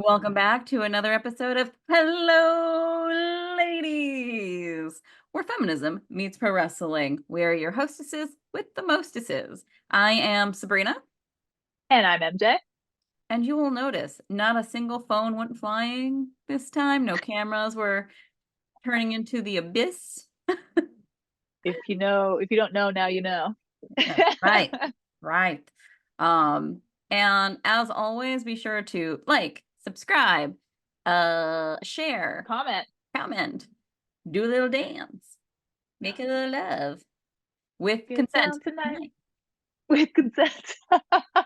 Welcome back to another episode of Hello Ladies, where feminism meets pro wrestling. We are your hostesses with the mostesses. I am Sabrina, And I'm MJ. and you will notice not a single phone went flying this time. No cameras were turning into the abyss. If you don't know, now you know. That's right, right. Um, and as always, be sure to like, subscribe, share, Comment. comment, do a little dance, make a little love with Get consent down tonight tonight. with consent. I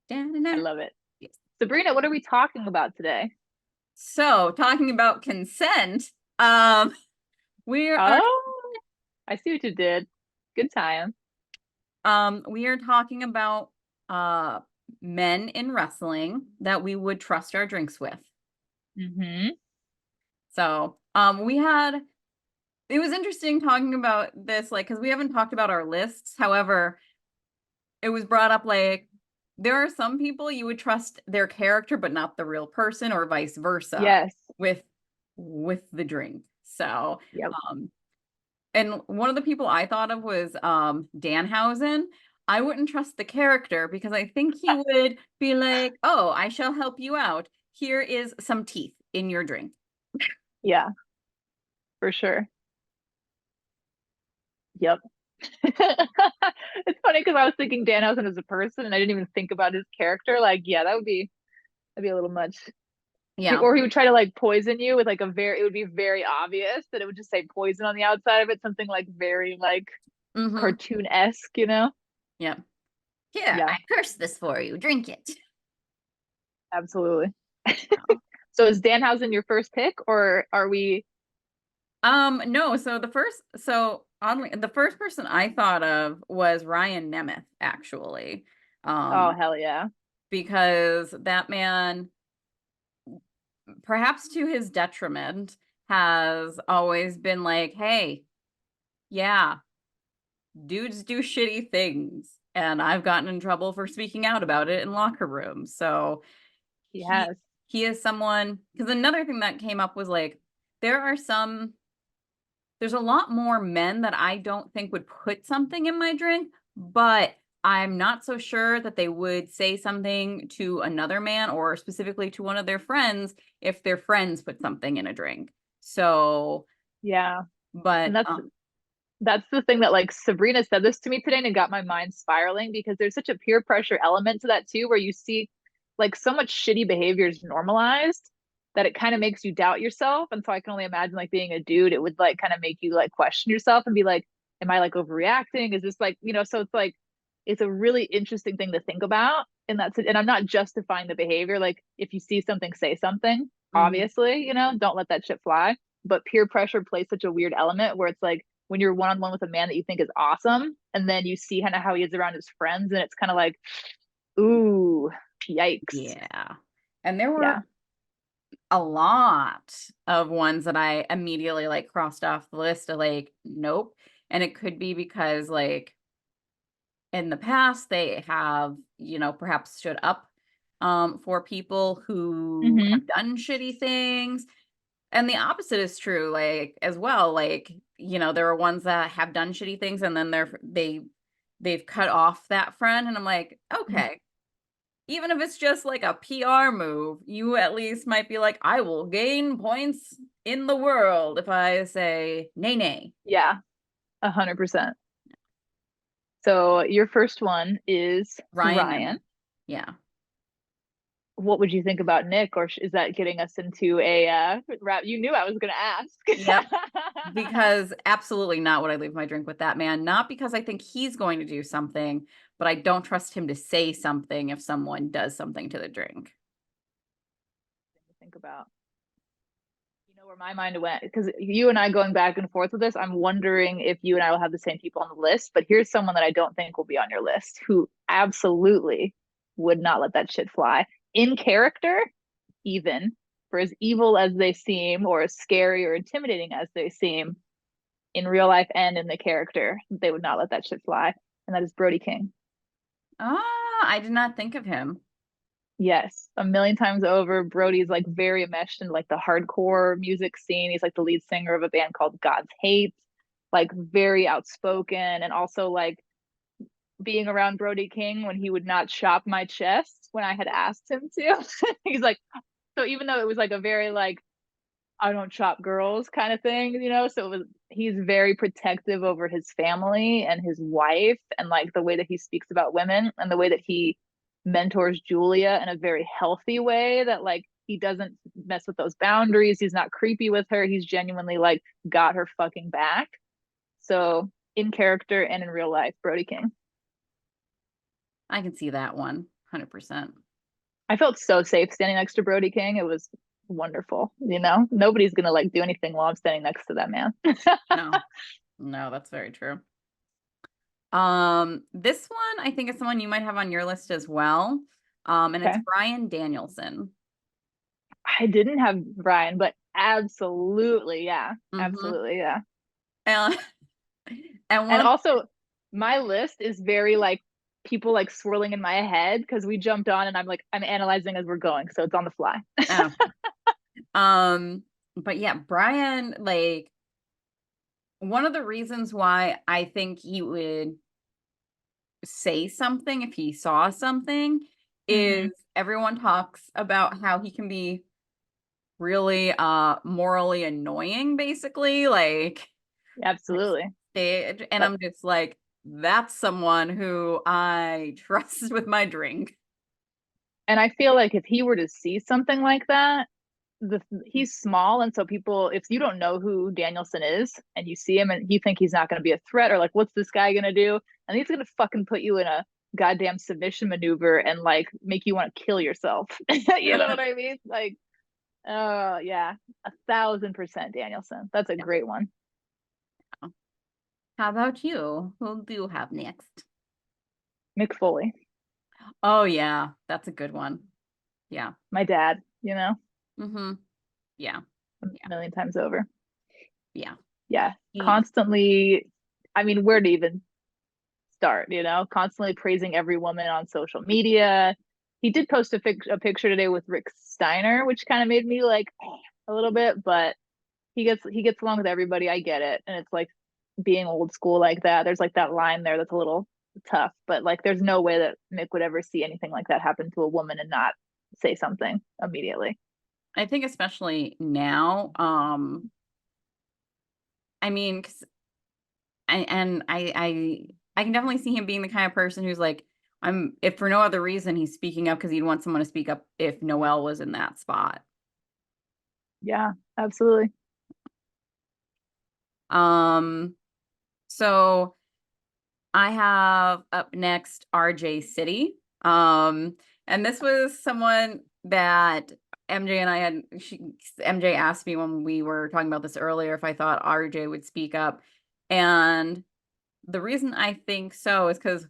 Da-da-da. love it. Yes. Sabrina, what are we talking about today? So, talking about consent, um, we are Oh, I see what you did. Good time. we are talking about men in wrestling that we would trust our drinks with. Mm-hmm. So, we had it was interesting talking about this, like, because we haven't talked about our lists. However, it was brought up like there are some people you would trust their character but not the real person, or vice versa Yes. with the drink. So, Yep. um, and one of the people I thought of was Danhausen. I wouldn't trust the character because I think he would be like, "Oh, I shall help you out. Here is some teeth in your drink." Yeah, for sure. Yep. It's funny because I was thinking Danhausen as a person and I didn't even think about his character. Like, yeah, that'd be a little much. Yeah. Or he would try to like poison you with like it would be very obvious that it would just say poison on the outside of it, something like very like Mm-hmm. cartoon-esque, you know? Yeah. Here, I Yeah, cursed this for you. Drink it. absolutely. So is Danhausen your first pick or are we No, so oddly, the first person I thought of was Ryan Nemeth, actually. oh Um, hell yeah. because that man, perhaps to his detriment, has always been like, hey, yeah, dudes do shitty things, and I've gotten in trouble for speaking out about it in locker rooms. So He he has. he is someone, because another thing that came up was like there are some there's a lot more men that I don't think would put something in my drink, but I'm not so sure that they would say something to another man or specifically to one of their friends if their friends put something in a drink. So, Yeah. And but that's the thing that like Sabrina said this to me today and it got my mind spiraling because there's such a peer pressure element to that too, where you see like so much shitty behavior is normalized that it kind of makes you doubt yourself. And so I can only imagine like being a dude, it would like kind of make you like question yourself and be like, am I like overreacting? Is this like, so it's like it's a really interesting thing to think about. And and I'm not justifying the behavior. Like if you see something, say something, mhm. obviously, don't let that shit fly. But peer pressure plays such a weird element where it's like when you're one on one with a man that you think is awesome, and then you see kind of how he is around his friends, and it's kind of like, ooh, yikes. Yeah. And there were Yeah. a lot of ones that I immediately like crossed off the list of like, nope. And it could be because like in the past they have, perhaps stood up for people who Mm-hmm. have done shitty things. And the opposite is true, like as well. Like, there are ones that have done shitty things and then they've cut off that friend. And I'm like, okay, even if it's just like a PR move, you at least might be like, I will gain points in the world if I say nay nay. Yeah, 100%. So your first one is Ryan Ryan. Nemeth. Yeah. What would you think about Nick, or is that getting us into a rap? You knew I was going to Yep. ask. Because absolutely not would I leave my drink with that man. Not because I think he's going to do something, but I don't trust him to say something if someone does something to the drink. Think about. You know where my mind went because you and I going back and forth with this, I'm wondering if you and I will have the same people on the list. But here's someone that I don't think will be on your list who absolutely would not let that shit fly in character, even for as evil as they seem, or as scary or intimidating as they seem in real life and in the character. They would not let that shit fly, and that is Brody King. Ah, I did not think of him. Yes, a million times over. Brody's like very enmeshed in like the hardcore music scene. He's like the lead singer of a band called God's Hate, like very outspoken, and also like being around Brody King when he would not chop my chest when I had asked him to. He's like, so even though it was like a very like I don't chop girls kind of thing, you know, so it was he's very protective over his family and his wife and like the way that he speaks about women and the way that he mentors Julia in a very healthy way that like he doesn't mess with those boundaries. He's not creepy with her. He's genuinely like got her fucking back. So in character and in real life, Brody King. I can see that 100%. I felt so safe standing next to Brody King. It was wonderful. You know, nobody's gonna like do anything while I'm standing next to that man. No, no, that's very true. This one I think is someone you might have on your list as well. And it's Okay. Brian Danielson. I didn't have Brian, but absolutely, yeah. Mm-hmm. Absolutely, yeah. And, and And one, also my list is very like people like swirling in my head because we jumped on and I'm analyzing as we're going, so it's on the fly. oh, um, but yeah, Brian, like one of the reasons why I think he would say something if he saw something Hmm. is everyone talks about how he can be really morally annoying, basically, like Absolutely. stage, and But I'm just like, that's someone who I trust with my drink. and I feel like if he were to see something like that, he's small and so people if you don't know who Danielson is and you see him and you think he's not going to be a threat or like what's this guy going to do and he's going to fucking put you in a goddamn submission maneuver and like make you want to kill yourself. You know what I mean? Like yeah, 1,000% Danielson. That's a Yeah. great one. How about you? Who do you have next? Mick Foley, Oh yeah, that's a good one. Yeah. my dad, you know, Mm-hmm. Yeah. a Yeah. million times over. Yeah. Yeah, He constantly. I mean, where to even start, you know, constantly praising every woman on social media. He did post a picture today with Rick Steiner, which kind of made me like a little bit, but he gets along with everybody. I get it. And it's like being old school like that. There's like that line there that's a little tough, but like there's no way that Mick would ever see anything like that happen to a woman and not say something immediately. I think especially now, I mean, 'cause I can definitely see him being the kind of person who's like, I'm if for no other reason he's speaking up because he'd want someone to speak up if Noelle was in that spot. Yeah, absolutely. Um, so I have up next RJ City. And this was someone that MJ and I had MJ asked me when we were talking about this earlier if I thought RJ would speak up. And the reason I think so is because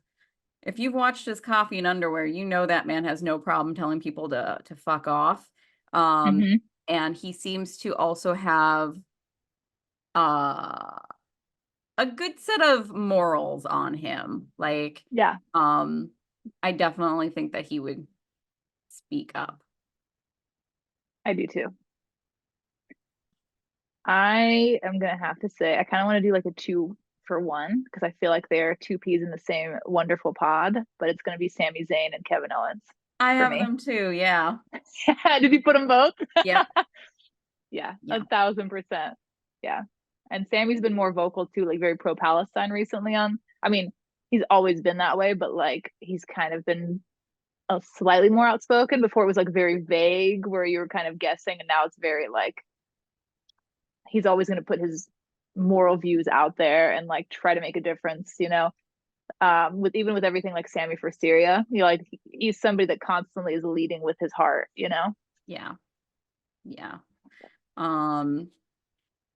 if you've watched his Coffee and Underwear, you know that man has no problem telling people to fuck off. Um, Hmm. and he seems to also have uh a good set of morals on him. Like, Yeah, um, I definitely think that he would speak up. I do too. I am gonna have to say I kind of want to do like a 2 for 1 because I feel like they're two peas in the same wonderful pod, but it's gonna be Sami Zayn and Kevin Owens I for have me. them too. Yeah. Did you put them both? Yep. Yeah, Yeah. 1,000%. Yeah. And Sammy's been more vocal too, like very pro Palestine recently on. I mean, he's always been that way, but like he's kind of been a slightly more outspoken. Before it was like very vague, where you were kind of guessing, and now it's very like he's always going to put his moral views out there and like try to make a difference, you know. With even with everything like Sammy for Syria, you know, like he's somebody that constantly is leading with his heart, you know. Yeah. Yeah. Um,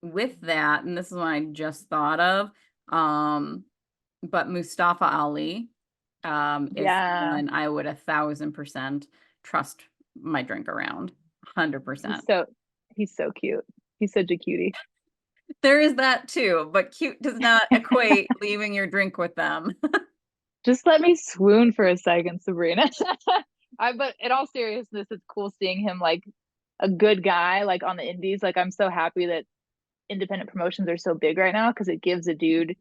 with that, and this is one I just thought of, um, but Mustafa Ali, is Yeah, someone I would 1,000% trust my drink around. he's 100%. so he's so cute. He's such a cutie. There is that too, but cute does not equate leaving your drink with them. Just let me swoon for a second, Sabrina. But in all seriousness, it's cool seeing him like a good guy, like on the indies. Like I'm so happy that independent promotions are so big right now because it gives a dude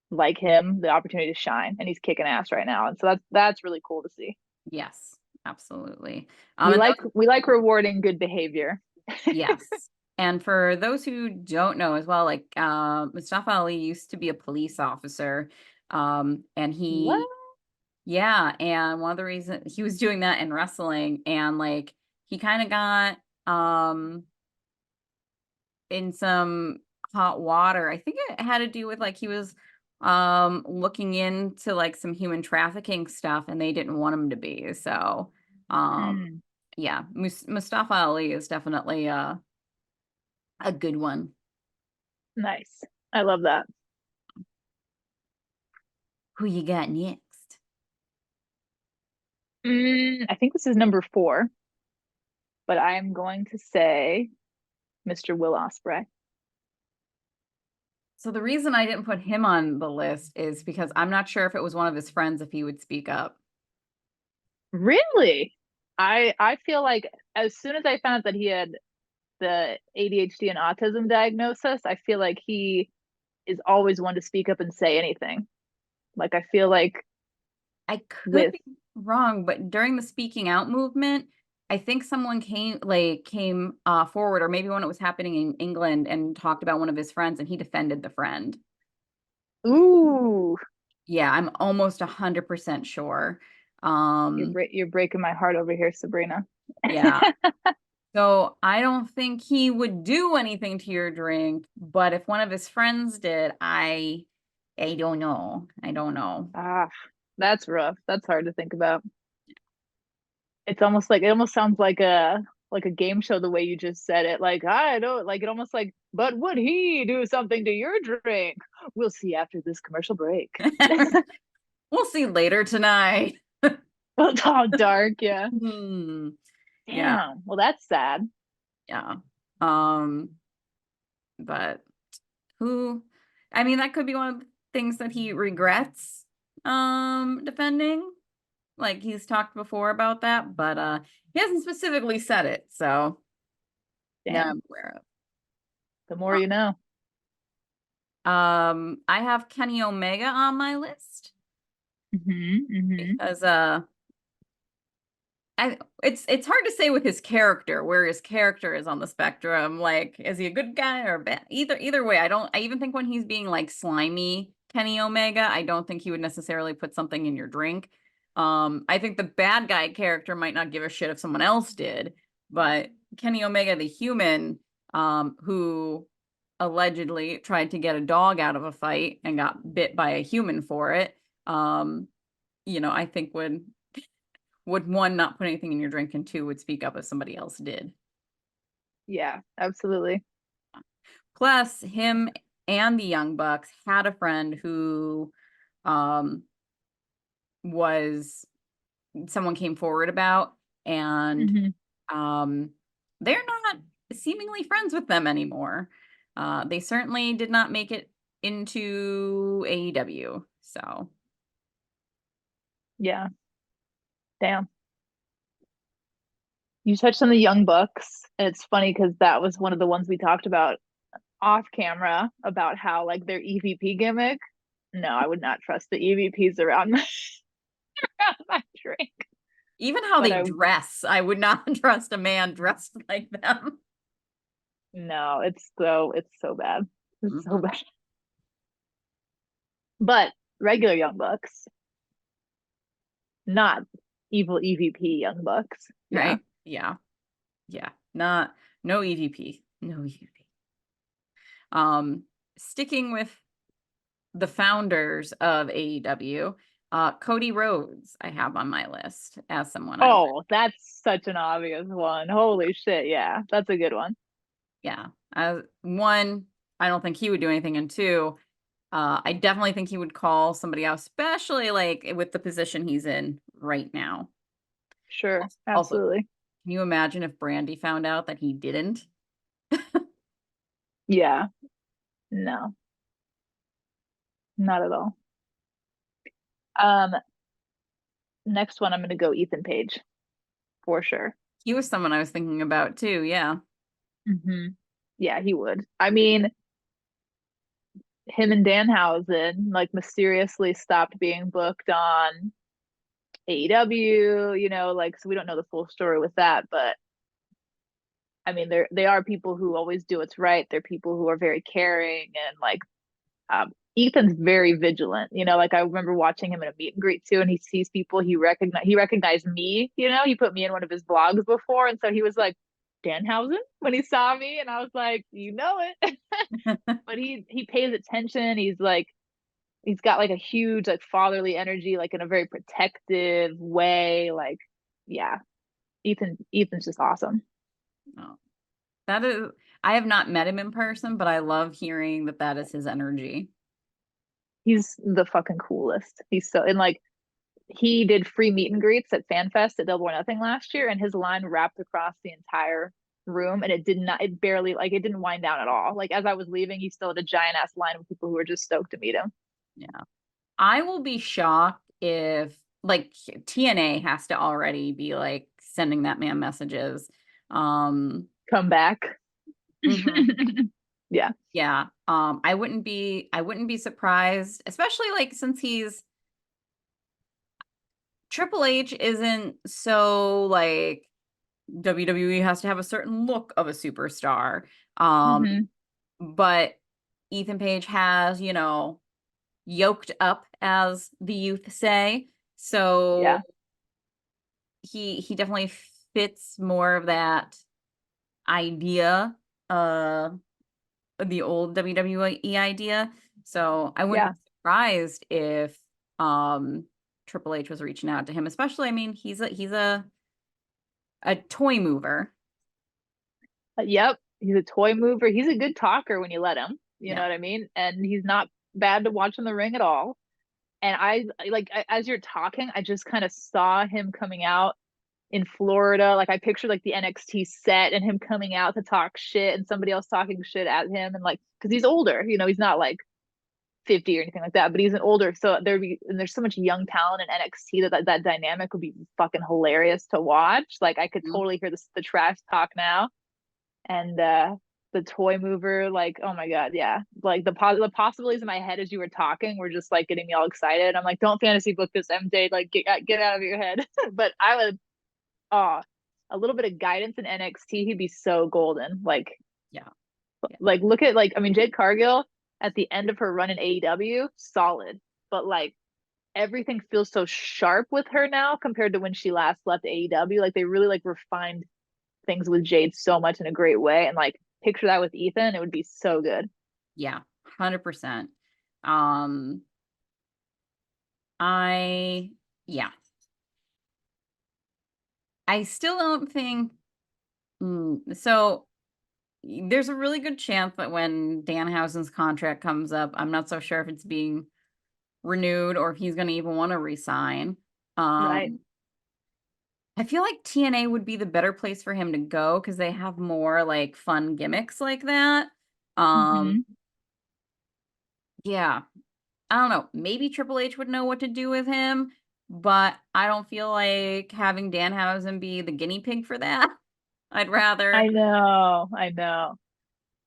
like him the opportunity to shine, and he's kicking ass right now. And so that's really cool to see. Yes, absolutely. We And like we like rewarding good behavior. yes. And for those who don't know as well, like Mustafa Ali used to be a police officer. And What? yeah, and one of the reasons he was doing that in wrestling, and like he kind of got in some hot water. I think it had to do with like he was looking into like some human trafficking stuff and they didn't want him to be. So Mm, yeah, Mustafa Ali is definitely a good one. nice. I love that. Who you got next? I think this is number 4, but I am going to say Mr. Will Ospreay. So the reason I didn't put him on the list is because I'm not sure if it was one of his friends if he would speak up. Really? I feel like as soon as I found out that he had the ADHD and autism diagnosis, I feel like he is always one to speak up and say anything. Like I feel like I could with be wrong, but during the speaking out movement, I think someone came forward, or maybe when it was happening in England, and talked about one of his friends and he defended the friend. ooh, Yeah, I'm almost 100% sure. Um, you're breaking my heart over here, Sabrina. yeah. So I don't think he would do anything to your drink, but if one of his friends did, I don't know. I don't know. Ah, that's rough. That's hard to think about. It's almost like it almost sounds like a game show the way you just said it. Like I don't like it almost like, but would he do something to your drink? We'll see after this commercial break. We'll see later tonight. It's all dark, yeah. Hmm. Yeah, Damn. Well, that's sad. yeah. Um, but who, I mean, that could be one of the things that he regrets defending. Like he's talked before about that, but he hasn't specifically said it, so now I'm Damn. aware The more you know. of. I have Kenny Omega on my list Mm-hmm. because it's hard to say with his character where his character is on the spectrum. Like, is he a good guy or bad? Either way, I even think when he's being like slimy Kenny Omega, I don't think he would necessarily put something in your drink. I think the bad guy character might not give a shit if someone else did, but Kenny Omega, the human, who allegedly tried to get a dog out of a fight and got bit by a human for it, I think would one not put anything in your drink, and two would speak up if somebody else did. Yeah, absolutely. Plus, him and the Young Bucks had a friend who um was someone came forward about, and Hmm. um they're not seemingly friends with them anymore. They certainly did not make it into AEW. So Yeah. Damn. You touched on the Young Bucks, and it's funny because that was one of the ones we talked about off camera about how like their EVP gimmick. No, I would not trust the EVPs around around my drink. even how But they I dress, I would not trust a man dressed like them. no, it's so bad. It's so Mhm. bad. But regular Young Bucks, not evil EVP Young Bucks. Yeah, Right? Yeah. Yeah, not no EVP, no EVP. Um, Sticking with the founders of AEW, Cody Rhodes, I have on my list as someone I would. oh, that's such an obvious one. Holy shit. Yeah, that's a good one. Yeah, as one, I don't think he would do anything, and two, I definitely think he would call somebody out, especially like with the position he's in right now. Sure. Also, Absolutely. can you imagine if Brandy found out that he didn't? Yeah. No, not at all. Um, next one, I'm going to go Ethan Page. for sure. He was someone I was thinking about too. Yeah. Hmm. Yeah, he would. I mean, him and Danhausen like mysteriously stopped being booked on AEW, like so we don't know the full story with that, but I mean they are people who always do what's right. They're people who are very caring and like Ethan's very vigilant, like I remember watching him in a meet and greet too, and he sees people he recognized me, he put me in one of his vlogs before, and so he was like Danhausen when he saw me, and I was like, it. But he pays attention. He's got like a huge like fatherly energy, like in a very protective way. Like, yeah, Ethan's just awesome. Oh, that is, I have not met him in person, but I love hearing that that is his energy. He's the fucking coolest. He's so and like he did free meet and greets at FanFest at Double or Nothing last year, and his line wrapped across the entire room, and it barely like it didn't wind down at all. Like as I was leaving, he still had a giant ass line of people who were just stoked to meet him. Yeah. I will be shocked if like TNA has to already be like sending that man messages. Um, Come back. mhm. Yeah. Yeah. I wouldn't be surprised, especially like since he's Triple H isn't so like WWE has to have a certain look of a superstar. Um, Hmm. but Ethan Page has, yoked up, as the youth say. Yeah. So he definitely fits more of that idea, uh, the old WWE idea. So I wouldn't Yeah. be surprised if Triple H was reaching out to him, especially, I mean, he's a toy mover. Yep. He's a toy mover. He's a good talker when you let him. You know Yeah. what I mean? And he's not bad to watch in the ring at all. And as you're talking, I just kind of saw him coming out in Florida. Like I pictured like the NXT set and him coming out to talk shit and somebody else talking shit at him. And like, cause he's older, he's not like 50 or anything like that, but he's an older. So there's so much young talent in NXT that dynamic would be fucking hilarious to watch. Like I could Mhm. totally hear the trash talk now. And the toy mover, like, oh my god, yeah, like the possibilities in my head as you were talking were just like getting me all excited. I'm like, don't fantasy book this, MJ, like get out of your head. But I would, oh, a little bit of guidance in NXT, he'd be so golden. Like Yeah. Yeah. look at like, I mean, Jade Cargill at the end of her run in AEW, solid, but like everything feels so sharp with her now compared to when she last left AEW. Like they really like refined things with Jade so much in a great way. And like picture that with Ethan, it would be so good. Yeah. 100%. Um, I, yeah. I still don't think, so there's a really good chance that when Danhausen's contract comes up, I'm not so sure if it's being renewed or if he's going to even want to resign. Right. Um, I feel like TNA would be the better place for him to go because they have more like fun gimmicks like that. Um, Mm-hmm. yeah, I don't know. Maybe Triple H would know what to do with him, but I don't feel like having Danhausen be the guinea pig for that. I'd rather, I know.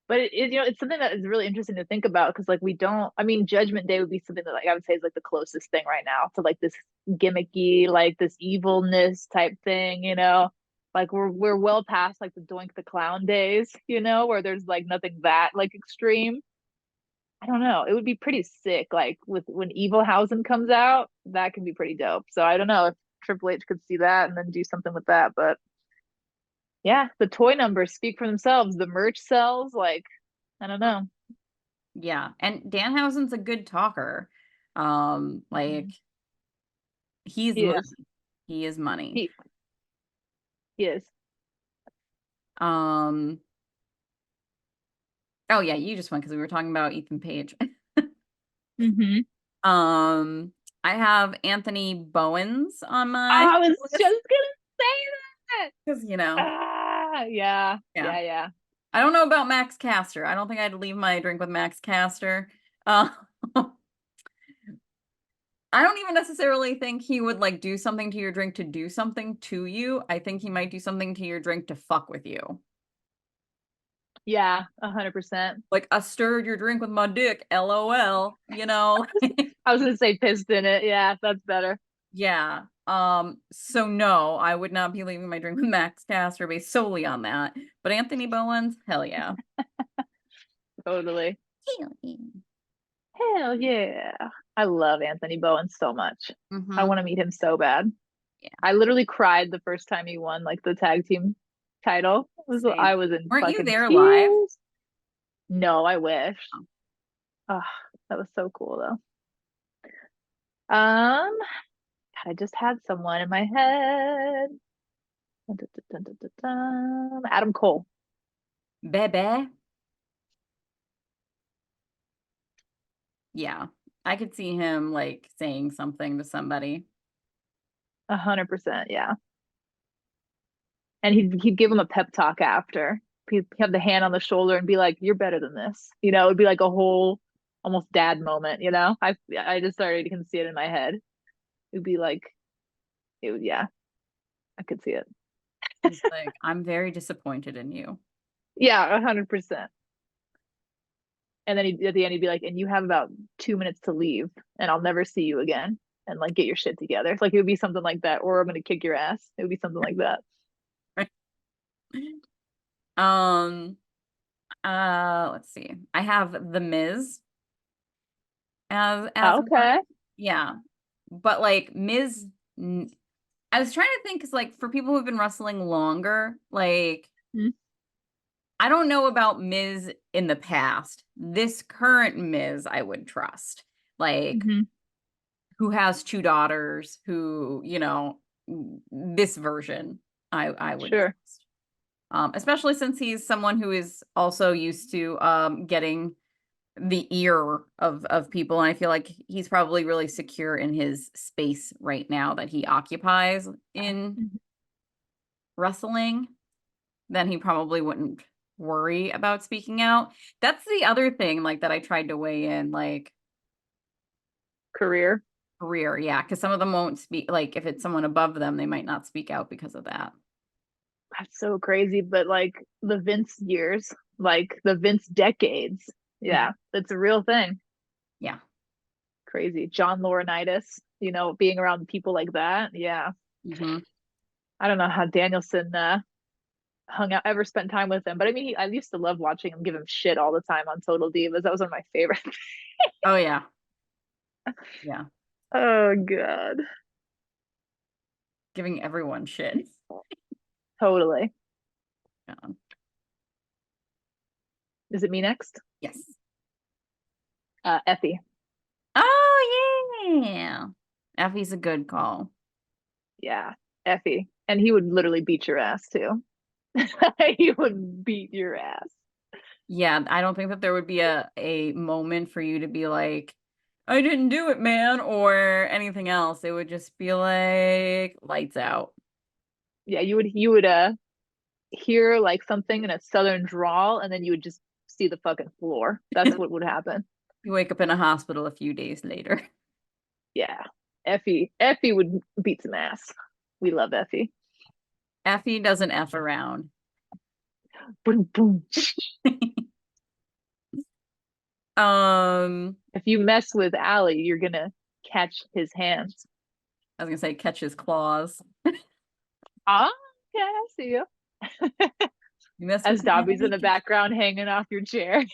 But it's something that is really interesting to think about because like we don't, I mean, Judgment Day would be something that like I would say is like the closest thing right now to like this gimmicky, like this evilness type thing, Like we're well past like the Doink the Clown days, where there's like nothing that like extreme. I don't know. It would be pretty sick. Like with when Evil Housing comes out, that can be pretty dope. So I don't know if Triple H could see that and then do something with that. But yeah, the toy numbers speak for themselves. The merch sells. Like I don't know. yeah. And Danhausen's a good talker. Like Mhm. he's He money. is. He is money. He he is. Um, oh yeah, you just went because we were talking about Ethan Page. Hmm. Um, I have Anthony Bowens on my I was just list gonna say that. because, Yeah, yeah. yeah. I don't know about Max Caster. I don't think I'd leave my drink with Max Caster. Uh, I don't even necessarily think he would like do something to your drink to do something to you. I think he might do something to your drink to fuck with you. Yeah, 100%. Like, I stirred your drink with my dick, LOL, you know? I was gonna say pissed in it. Yeah, that's better. Yeah. So no, I would not be leaving my drink with Max Caster based solely on that. But Anthony Bowens, hell yeah. Totally. Hell yeah. Hell yeah. I love Anthony Bowen so much. I Mm-hmm. want to meet him so bad. Yeah, I literally cried the first time he won like the tag team title. I same. was in Weren't you fucking there live? tears. No, I wish. Oh, Oh, that was so cool though. God, I just had someone in my head. Dun, dun, dun, dun, dun, dun. Adam Cole. Bebe. Yeah. I could see him like saying something to somebody. 100%. Yeah. And he'd give him a pep talk after. He'd have the hand on the shoulder and be like, "You're better than this." It'd be like a whole almost dad moment. I just started can see it in my head. It'd be like yeah, I could see it. He's like, I'm very disappointed in you. Yeah, 100%. And then at the end he'd be like, "And you have about 2 minutes to leave, and I'll never see you again. And like get your shit together." Like it would be something like that, or I'm gonna kick your ass. It would be something like that. Um, let's see. I have The Miz as one. Okay. Yeah. But like Miz, I was trying to think because like for people who've been wrestling longer, like I don't know about Miz in the past. This current Miz I would trust. Like Mm-hmm. who has two daughters, who, this version I would Sure. trust. Especially since he's someone who is also used to getting the ear of people. And I feel like he's probably really secure in his space right now that he occupies in Mhm. wrestling. Then he probably wouldn't worry about speaking out. That's the other thing, like that I tried to weigh in, like Career. career, yeah, because some of them won't speak. Like if it's someone above them, they might not speak out because of that. That's so crazy, but like the Vince years, like the Vince decades. Mhm. Yeah, it's a real thing. Yeah. Crazy. John Laurinaitis, being around people like that. Yeah. Hmm. I don't know how Danielson hung out, ever spent time with him, but I mean, I used to love watching him give him shit all the time on Total Divas. That was one of my favorites. Oh yeah. Yeah. Oh, God. Giving everyone shit. Totally. Yeah. Is it me next? Yes. Effie. Oh yeah. Effie's a good call. Yeah, Effie. And he would literally beat your ass too. He would beat your ass. Yeah, I don't think that there would be a moment for you to be like, I didn't do it, man, or anything else. It would just be like lights out. Yeah, you would hear like something in a southern drawl and then you would just see the fucking floor. That's what would happen. You wake up in a hospital a few days later. Yeah. Effie would beat some ass. We love Effie. Effie doesn't F around. Boom boom. Um, If you mess with Allie, you're gonna catch his hands. I was gonna say catch his claws. Ah, yeah, I see you. You mess with As me, Dobby's in the background hanging off your chair.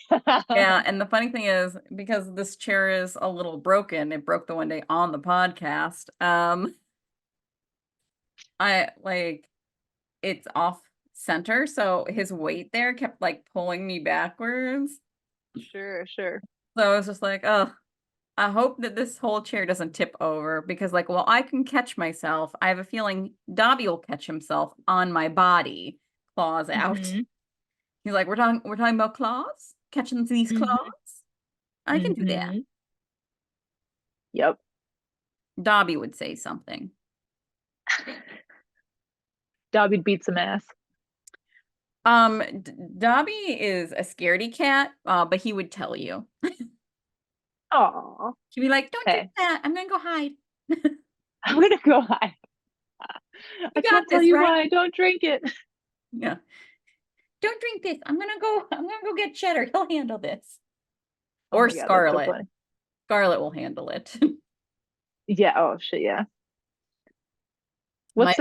yeah, and the funny thing is, because this chair is a little broken, it broke the one day on the podcast. I like it's off center, so his weight there kept like pulling me backwards. Sure, sure. So I was just like, oh, I hope that this whole chair doesn't tip over because, like, well, I can catch myself. I have a feeling Dobby will catch himself on my body, claws out. Mm-hmm. He's like, we're talking about claws, catching these claws. Mm-hmm. I can do that. Mm-hmm. Yep. Dobby would say something. Dobby beat some ass. Dobby is a scaredy cat, but he would tell you. Oh, She'd be like, "Don't drink hey, that. I'm gonna go hide." I'm gonna go hide. You I got can't tell this, you right? why I don't drink it. Yeah. Don't drink this. I'm gonna go get Cheddar. He'll handle this. Oh Or my God, that's so Scarlet. funny. Scarlet will handle it. Yeah, oh shit, yeah. My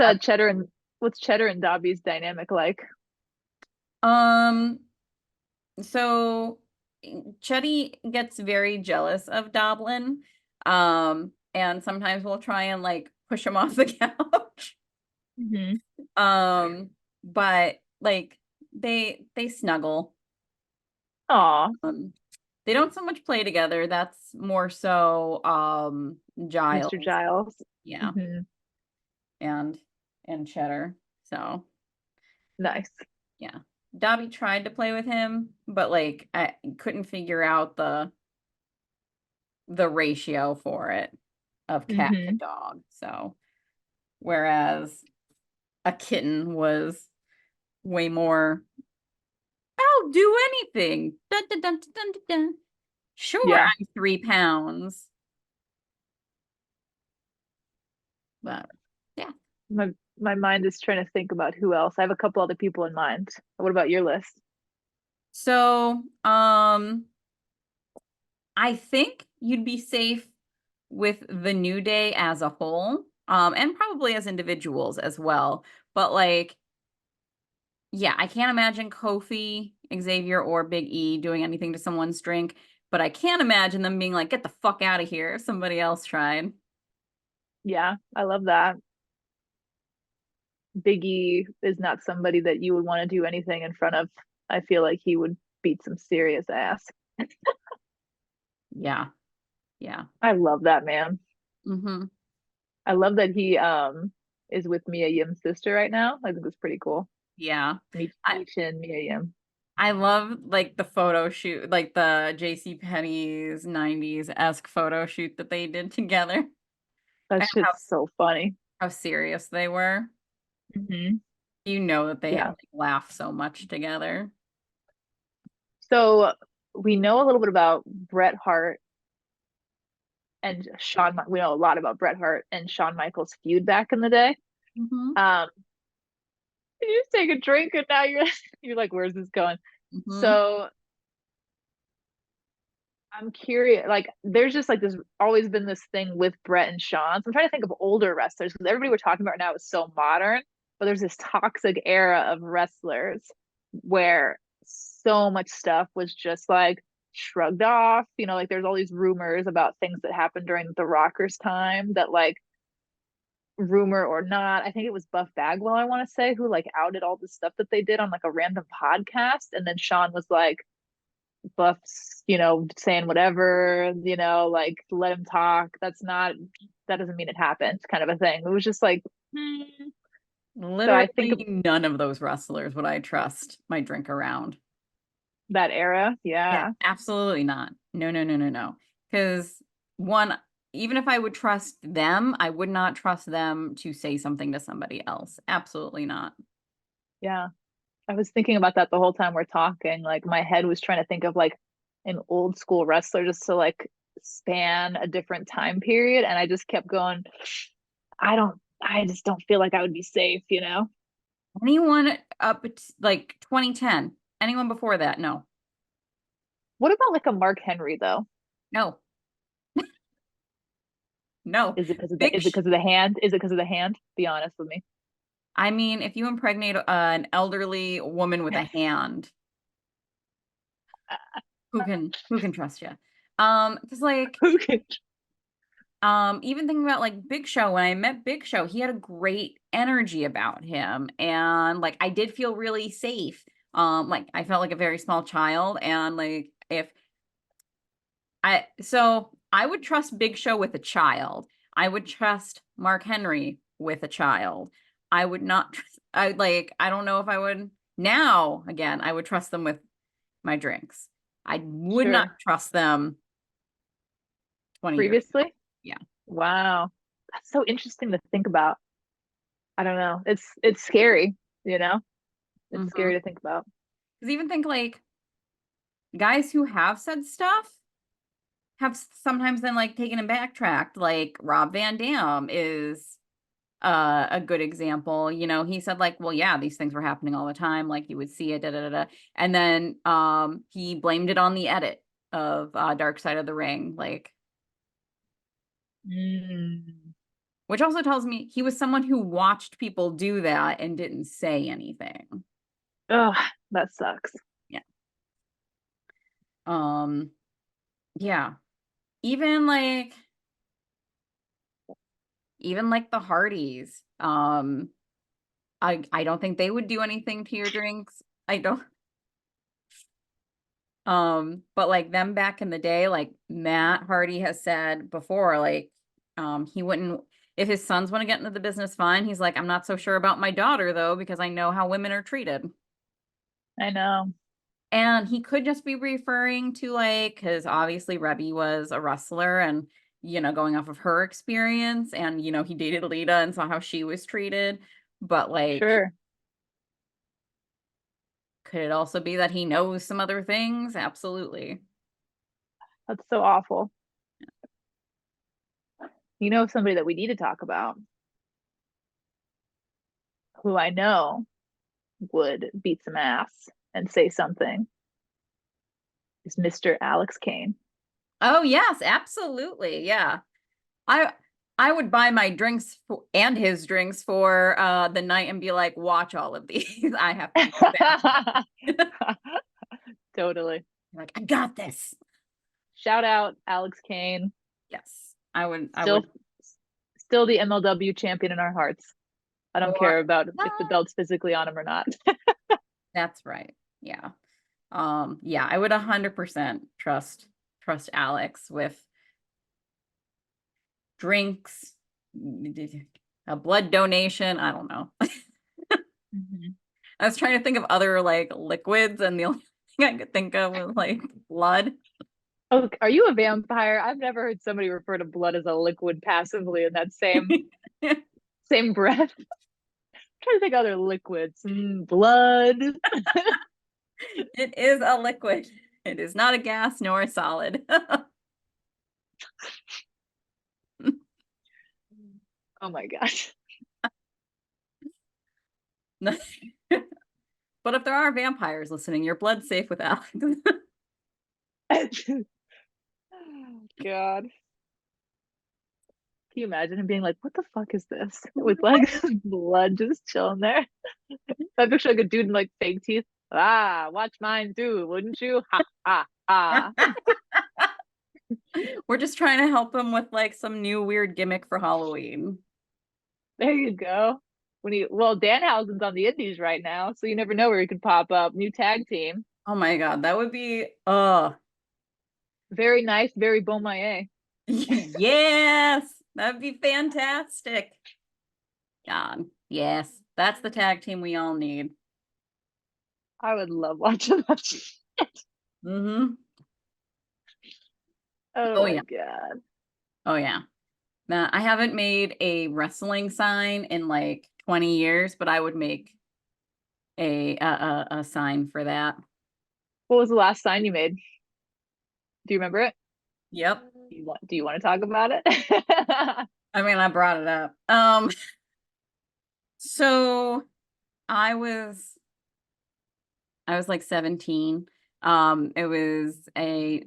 What's Cheddar and Dobby's dynamic like? um so Chetty gets very jealous of Doblin. And sometimes we'll try and like push him off the couch. Hmm. Um, but like they snuggle. Aw, Um, they don't so much play together. That's more so Mr. Giles, Giles. yeah, Hmm. and Cheddar. So Nice. yeah. Dobby tried to play with him, but like I couldn't figure out the ratio for it of cat to Hmm. dog. So whereas a kitten was way more, I'll do anything. Dun, dun, dun, dun, dun, dun, dun. Sure, Yeah. I'm 3 pounds. But yeah. My mind is trying to think about who else. I have a couple other people in mind. What about your list? So, I think you'd be safe with the New Day as a whole, and probably as individuals as well. But like, yeah, I can't imagine Kofi, Xavier, or Big E doing anything to someone's drink, but I can't imagine them being like, get the fuck out of here if somebody else tried. Yeah, I love that. Biggie is not somebody that you would want to do anything in front of. I feel like he would beat some serious ass. Yeah, yeah. I love that man. Hmm. I love that he is with Mia Yim's sister right now. I think it's pretty cool. Yeah. I Michin, Mia Yim. I love like the photo shoot, like the JC Penney's 90s-esque photo shoot that they did together. That And how shit's so funny. serious they were. Hmm. You know that they Yeah. like laugh so much together. So we know a little bit about Bret Hart and Shawn. We know a lot about Bret Hart and Shawn Michaels' feud back in the day. Hmm. Um, you just take a drink and now you're you're like, where's this going? Hmm. So I'm curious. Like, there's just like this always been this thing with Bret and Shawn. So I'm trying to think of older wrestlers because everybody we're talking about now is so modern, but there's this toxic era of wrestlers where so much stuff was just like shrugged off. You know, like there's all these rumors about things that happened during the Rockers' time that like rumor or not, I think it was Buff Bagwell, I want to say, who like outed all the stuff that they did on like a random podcast. And then Shawn was like, Buff's, saying whatever, like let him talk. That doesn't mean it happened, kind of a thing. It was just like, hmm. So I think of Literally none of those wrestlers would I trust my drink around. that era. Yeah, Yeah, absolutely not. No, no, no, no, no. Because one, even if I would trust them, I would not trust them to say something to somebody else. Absolutely not. yeah. I was thinking about that the whole time we're talking. Like my head was trying to think of like an old school wrestler just to like span a different time period. And I just kept going, I just don't feel like I would be safe. Anyone up like 2010, anyone before that? No, What about like a Mark Henry though? no, no. Is it because of the Big, is it because of the hand? Is it because of the hand? Be honest with me. I mean, if you impregnate an elderly woman with a hand, who can trust you? Because like Okay. even thinking about like Big Show, when I met Big Show, he had a great energy about him. And like I did feel really safe. Like I felt like a very small child. And like if I would trust Big Show with a child. I would trust Mark Henry with a child. I would not I don't know if I would now again, I would trust them with my drinks. I would not Sure. trust them 20 years ago. Previously? Yeah. Wow. That's so interesting to think about. I don't know. It's scary, you know? It's Mm-hmm. scary to think about. Because even think like guys who have said stuff have sometimes been like taken and backtracked. Like Rob Van Dam is a good example. You know, he said like, well, yeah, these things were happening all the time. Like you would see it, da da da, da. And then he blamed it on the edit of Dark Side of the Ring, like, Mm. which also tells me he was someone who watched people do that and didn't say anything. Ugh, that sucks. Yeah. Um, yeah. Even like even like the Hardys. I don't think they would do anything to your drinks. I don't. But like them back in the day, like Matt Hardy has said before, like he wouldn't if his sons want to get into the business, fine. He's like, I'm not so sure about my daughter though, because I know how women are treated. I know. And he could just be referring to like, because obviously Rebby was a wrestler and, you know, going off of her experience and, you know, he dated Lita and saw how she was treated. But like, Sure. could it also be that he knows some other things? Absolutely. That's so awful. You know somebody that we need to talk about, who I know would beat some ass and say something, is Mr. Alex Kane. Oh, yes, absolutely. Yeah. I I would buy my drinks for, and his drinks for the night and be like, watch all of these. I have to go back. Totally. Like, I got this. Shout out Alex Kane. Yes. I Still would still the MLW champion in our hearts. I don't more. care about if the Ah, belt's physically on him or not. that's right. Yeah. Yeah, I would 100% trust Alex with drinks, a blood donation. I don't know. Mhm. I was trying to think of other like liquids, and the only thing I could think of was like blood. Oh, are you a vampire? I've never heard somebody refer to blood as a liquid passively in that same breath. I'm trying to think other liquids. Blood. It is a liquid. It is not a gas nor a solid. Oh my gosh. But if there are vampires listening, your blood's safe with Alex. God. Can you imagine him being like, what the fuck is this? With like blood just chilling there. I picture like a dude in like fake teeth. Ah, watch mine too, wouldn't you? Ha ha ha. We're just trying to help him with like some new weird gimmick for Halloween. There you go. Well, Danhausen's on the Indies right now, so you never know where he could pop up. New tag team. Oh my God, that would be Very nice, very bon maye. yes, that'd be fantastic. God, yes, that's the tag team we all need. I would love watching that shit. Mm-hmm. Oh Oh my yeah. God. Oh yeah. Now, I haven't made a wrestling sign in like 20 years, but I would make a sign for that. What was the last sign you made? Do you remember it? Yep. Do you want to talk about it? I mean, I brought it up. So I was I was like 17. It was a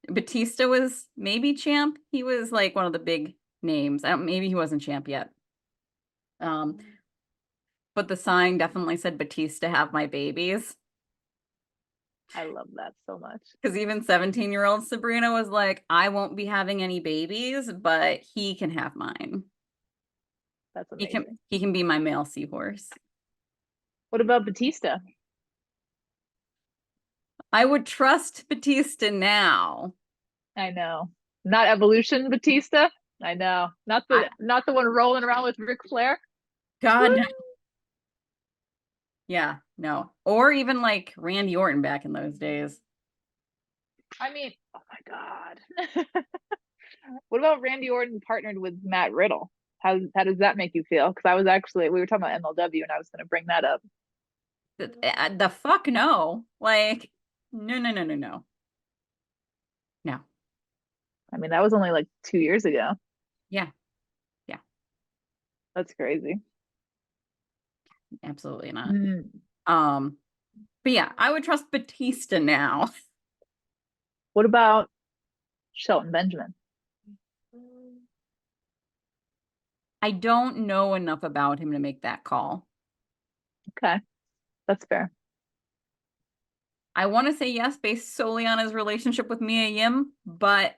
Batista was maybe champ. He was like one of the big names. Maybe he wasn't champ yet. Um, but the sign definitely said Batista have my babies. I love that so much. Because even 17-year-old Sabrina was like, I won't be having any babies, but he can have mine. That's He can amazing. he can be my male seahorse. What about Batista? I would trust Batista now. I know. Not Evolution Batista. I know. Not I, the one rolling around with Ric Flair. God, Woo! no. Yeah, no. Or even like Randy Orton back in those days. I mean, oh my God. What about Randy Orton partnered with Matt Riddle? How does that make you feel? Because we were talking about MLW and I was going to bring that up. The fuck no. Like, no, no, no, no, no. No. I mean, that was only like 2 years ago. Yeah, yeah, That's crazy. absolutely not. Mm. Um, but yeah, I would trust Batista now. What about Shelton Benjamin? I don't know enough about him to make that call. Okay, that's fair. I want to say yes based solely on his relationship with Mia Yim, but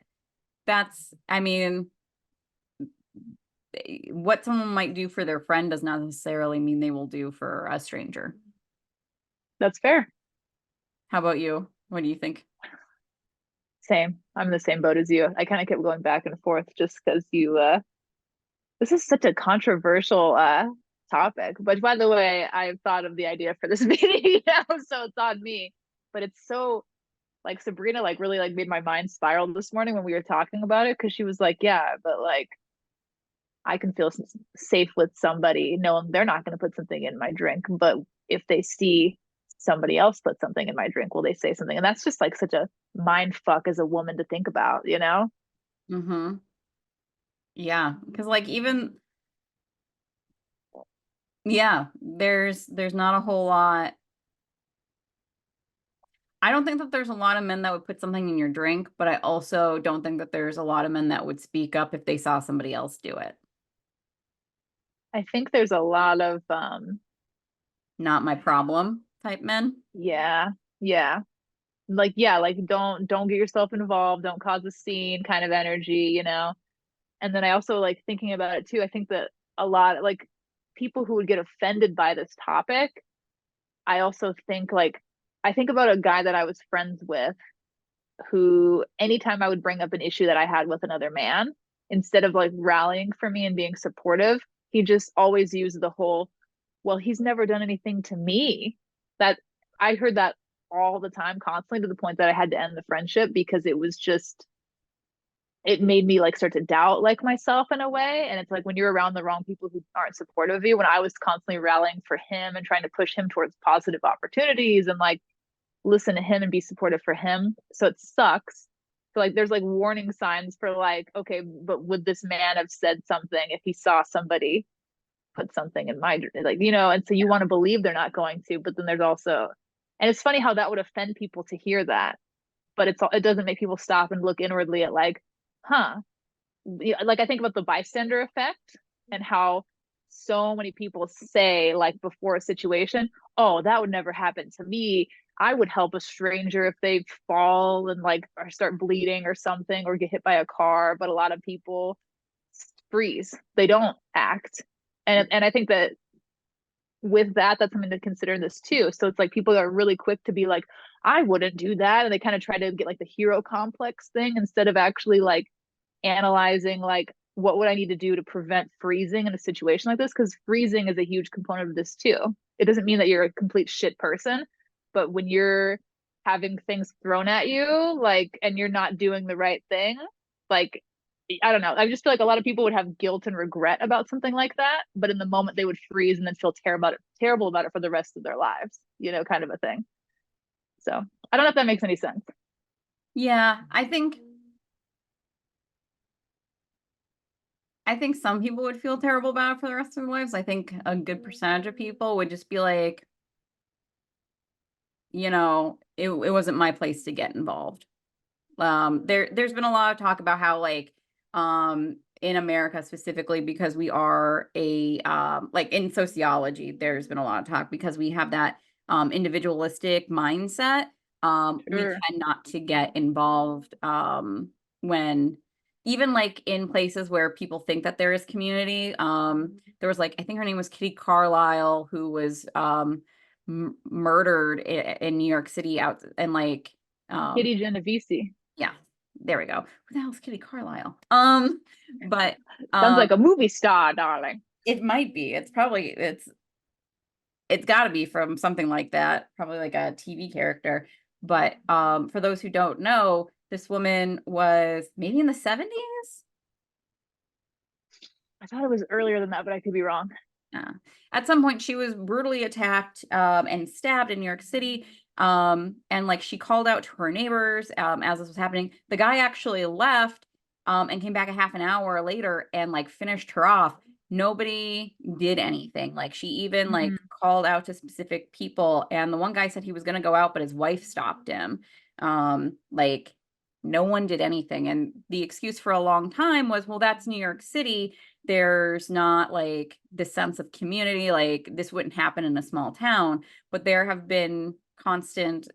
that's, I mean, what someone might do for their friend does not necessarily mean they will do for a stranger. That's fair. How about you? What do you think? Same. I'm in the same boat as you. I kind of kept going back and forth just because this is such a controversial topic. But by the way, I've thought of the idea for this video, so it's on me. But it's so like Sabrina like really like made my mind spiral this morning when we were talking about it because she was like, yeah, but like I can feel safe with somebody knowing they're not going to put something in my drink, but if they see somebody else put something in my drink, will they say something? And that's just like such a mind fuck as a woman to think about, you know? Mm-hmm. Yeah, because like even yeah, there's not a whole lot. I don't think that there's a lot of men that would put something in your drink, but I also don't think that there's a lot of men that would speak up if they saw somebody else do it. I think there's a lot of Not my problem type men. yeah, yeah. Like yeah, like don't get yourself involved, don't cause a scene kind of energy, you know. And then I also like thinking about it too. I think that a lot like people who would get offended by this topic, I also think like I think about a guy that I was friends with who anytime I would bring up an issue that I had with another man, instead of like rallying for me and being supportive, he just always used the whole, well, he's never done anything to me. That I heard that all the time, constantly to the point that I had to end the friendship because it was just it made me like start to doubt like myself in a way. And it's like when you're around the wrong people who aren't supportive of you, when I was constantly rallying for him and trying to push him towards positive opportunities and like listen to him and be supportive for him. So it sucks. So like there's like warning signs for like, okay, but would this man have said something if he saw somebody put something in my like, you know, and so you want to believe they're not going to, but then there's also and it's funny how that would offend people to hear that, but it doesn't make people stop and look inwardly at like, huh, like I think about the bystander effect and how so many people say like before a situation, oh, that would never happen to me. I would help a stranger if they fall and like or start bleeding or something or get hit by a car, but a lot of people freeze. They don't act. And I think that with that, that's something to consider in this too. So it's like people are really quick to be like, I wouldn't do that. And they kind of try to get like the hero complex thing instead of actually like analyzing like what would I need to do to prevent freezing in a situation like this? Because freezing is a huge component of this too. It doesn't mean that you're a complete shit person, but when you're having things thrown at you, like, and you're not doing the right thing, like, I don't know. I just feel like a lot of people would have guilt and regret about something like that, but in the moment they would freeze and then feel terrible about it for the rest of their lives, you know, kind of a thing. So I don't know if that makes any sense. Yeah, I think some people would feel terrible about it for the rest of their lives. I think a good percentage of people would just be like, it wasn't my place to get involved. There's been a lot of talk about how like in America specifically because we are a like in sociology, there's been a lot of talk because we have that individualistic mindset. We Sure. tend not to get involved when even like in places where people think that there is community. There was like I think her name was Kitty Carlisle who was murdered in New York City out and like Kitty Genovese. yeah, there we go. Who the hell's Kitty Carlisle? But Sounds um like a movie star, darling. it might be. It's got to be from something like that, probably like a TV character. But for those who don't know, this woman was maybe in the 70s. I thought it was earlier than that, but I could be wrong. Yeah. At some point, she was brutally attacked and stabbed in New York City. And like she called out to her neighbors as this was happening. The guy actually left and came back a half an hour later and like finished her off. Nobody did anything. Like she even like Mhm. called out to specific people, and the one guy said he was going to go out, but his wife stopped him. Like no one did anything. And the excuse for a long time was, well, that's New York City. There's not like this sense of community. Like this wouldn't happen in a small town, but there have been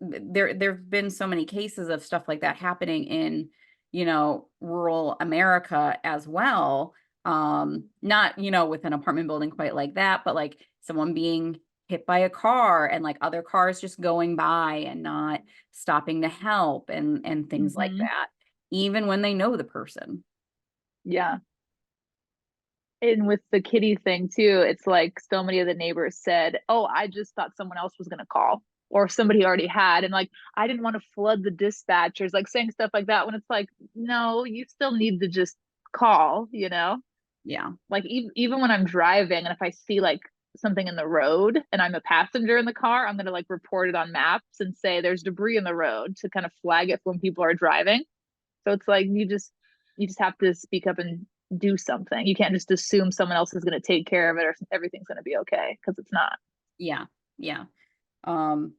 there've been so many cases of stuff like that happening in, rural America as well. Not, with an apartment building quite like that, but like someone being hit by a car and like other cars just going by and not stopping to help and things like Mhm. that, even when they know the person. Yeah. And with the kitty thing too, it's like so many of the neighbors said, "Oh, I just thought someone else was gonna call." Or somebody already had, and like, I didn't want to flood the dispatchers, like saying stuff like that when it's like, no, you still need to just call, you know? Yeah. Like even when I'm driving and if I see like something in the road and I'm a passenger in the car, I'm gonna like report it on maps and say there's debris in the road to kind of flag it when people are driving. So it's like you just have to speak up and do something. You can't just assume someone else is going to take care of it or everything's going to be okay because it's not. Yeah. Yeah. Um,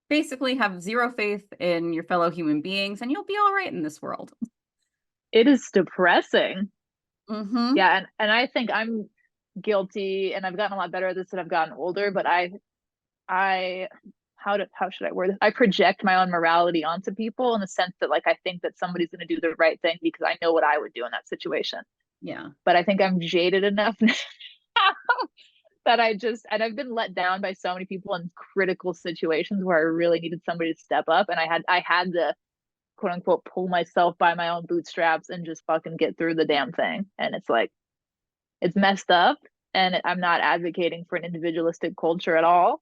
Basically have zero faith in your fellow human beings and you'll be all right in this world. It is depressing. Mm-hmm. Yeah, and I think I'm guilty and I've gotten a lot better at this as I've gotten older, but I how should I word this? I project my own morality onto people in the sense that like I think that somebody's going to do the right thing because I know what I would do in that situation. Yeah. But I think I'm jaded enough now that and I've been let down by so many people in critical situations where I really needed somebody to step up and I had to quote unquote pull myself by my own bootstraps and just fucking get through the damn thing. And it's like it's messed up and I'm not advocating for an individualistic culture at all,